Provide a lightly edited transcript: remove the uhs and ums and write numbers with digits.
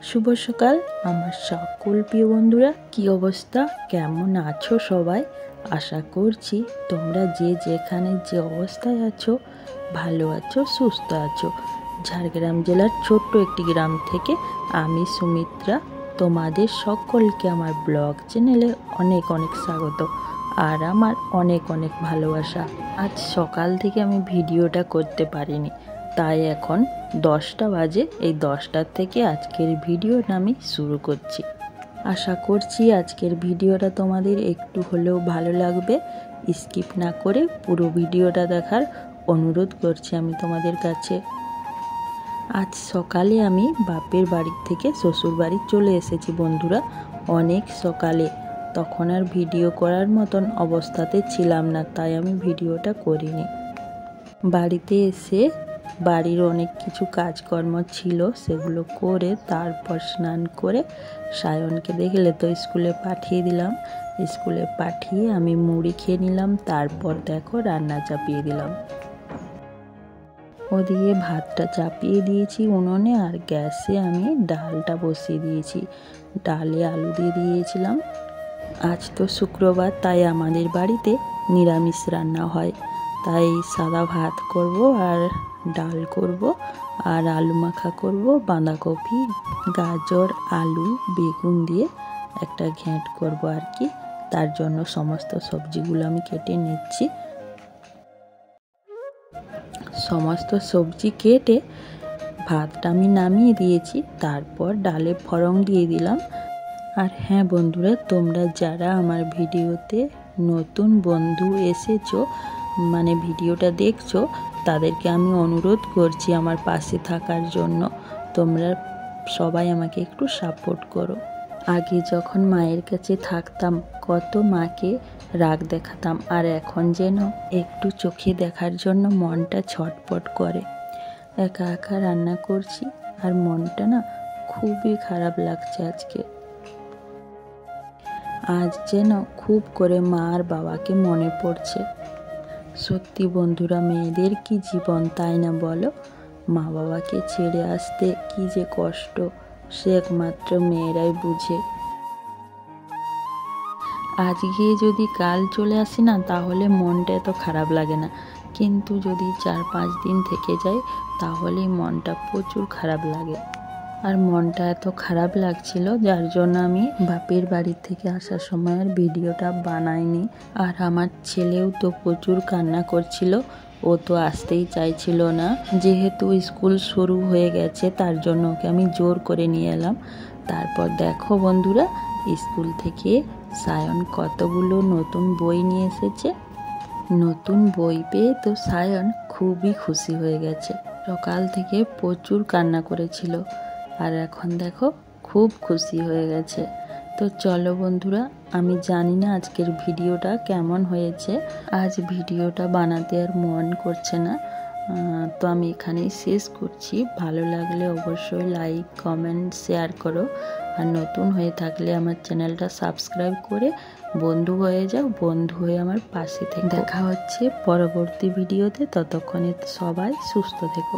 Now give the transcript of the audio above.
শুভ সকাল আমার সকল প্রিয় বন্ধুরা, কি অবস্থা, কেমন আছো সবাই? আশা করছি তোমরা যে যেখানে যে অবস্থায় আছো ভালো আছো, সুস্থ আছো। ঝাড়গ্রাম জেলার ছোট্ট একটি গ্রাম থেকে আমি সুমিত্রা তোমাদের সকলকে আমার ব্লগ চ্যানেলে অনেক অনেক স্বাগত আর আমার অনেক অনেক ভালোবাসা। আজ সকাল থেকে আমি ভিডিওটা করতে পারিনি, তাই এখন 10টা বাজে। এই 10টার থেকে আজকের ভিডিওটা আমি শুরু করছি। আশা করছি আজকের ভিডিওটা তোমাদের একটু হলেও ভালো লাগবে। স্কিপ না করে পুরো ভিডিওটা দেখার অনুরোধ করছি আমি তোমাদের কাছে। আজ সকালে আমি বাপের বাড়ি থেকে শ্বশুর বাড়ি চলে এসেছি বন্ধুরা, অনেক সকালে। তখন আর ভিডিও করার মতন অবস্থাতে ছিলাম না, তাই আমি ভিডিওটা করিনি। বাড়িতে এসে বাড়ির অনেক কিছু কাজকর্ম ছিল, সেগুলো করে তারপর স্নান করে সায়নকে দেখলে তো স্কুলে পাঠিয়ে দিলাম। স্কুলে পাঠিয়ে আমি মুড়ি খেয়ে নিলাম, তারপর দেখো রান্না চাপিয়ে দিলাম। ওদিকে ভাতটা চাপিয়ে দিয়েছি উনুনে, আর গ্যাসে আমি ডালটা বসিয়ে দিয়েছি। ডালে আলু দিয়ে দিয়েছিলাম। আজ তো শুক্রবার, তাই আমাদের বাড়িতে নিরামিষ রান্না হয়, তাই সাদা ভাত করব আর ডাল করব আর আলু মাখা করব। বাঁধাকপি, গাজর, আলু, বেগুন দিয়ে একটা ঘ্যাঁট করব আর কি। তার জন্য সমস্ত সবজিগুলো আমি কেটে নিচ্ছি। সমস্ত সবজি কেটে ভাতটা আমি নামিয়ে দিয়েছি, তারপর ডালে ফোড়ন দিয়ে দিলাম। আর হ্যাঁ বন্ধুরা, তোমরা যারা আমার ভিডিওতে নতুন বন্ধু এসেছো, মানে ভিডিওটা দেখছো, তাদেরকে আমি অনুরোধ করছি আমার পাশে থাকার জন্য। তোমরা সবাই আমাকে একটু সাপোর্ট করো। আগে যখন মায়ের কাছে থাকতাম কত মাকে রাগ দেখাতাম, আর এখন যেন একটু চোখে দেখার জন্য মনটা ছটপট করে। একা একা রান্না করছি আর মনটা না খুবই খারাপ লাগছে আজকে। আজ যেন খুব করে মা আর বাবাকে মনে পড়ছে। সত্যি বন্ধুরা, মেয়েদের কি জীবন, তাই না বলো? মা বাবাকে ছেড়ে আসতে কি যে কষ্ট, সে একমাত্র মেয়েরাই বুঝে। আজকে যদি কাল চলে আসি না, তাহলে মনটা এত খারাপ লাগে না, কিন্তু যদি 4-5 দিন থেকে যায় তাহলে মনটা প্রচুর খারাপ লাগে। আর মনটা এত খারাপ লাগছিল, যার জন্য আমি বাপের বাড়ি থেকে আসার সময় আর ভিডিওটা বানাইনি। আর আমার ছেলেও তো প্রচুর কান্না করছিল, ও তো আসতেই চাইছিল না। যেহেতু স্কুল শুরু হয়ে গেছে, তার জন্য ওকে আমি জোর করে নিয়ে এলাম। তারপর দেখো বন্ধুরা, স্কুল থেকে সায়ন কতগুলো নতুন বই নিয়ে এসেছে। নতুন বই পেয়ে তো সায়ন খুবই খুশি হয়ে গেছে। সকাল থেকে প্রচুর কান্না করেছিল, আর এখন দেখো খুব খুশি হয়ে গেছে। তো চলো বন্ধুরা, আমি জানি না আজকের ভিডিওটা কেমন হয়েছে। আজ ভিডিওটা বানাতে আর মন করছে না, তো আমি এখানেই শেষ করছি। ভালো লাগলে অবশ্যই লাইক, কমেন্ট, শেয়ার করো। আর নতুন হয়ে থাকলে আমার চ্যানেলটা সাবস্ক্রাইব করে বন্ধু হয়ে যাও, বন্ধু হয়ে আমার পাশে থেকে। দেখা হচ্ছে পরবর্তী ভিডিওতে, ততক্ষণে সবাই সুস্থ থেকো।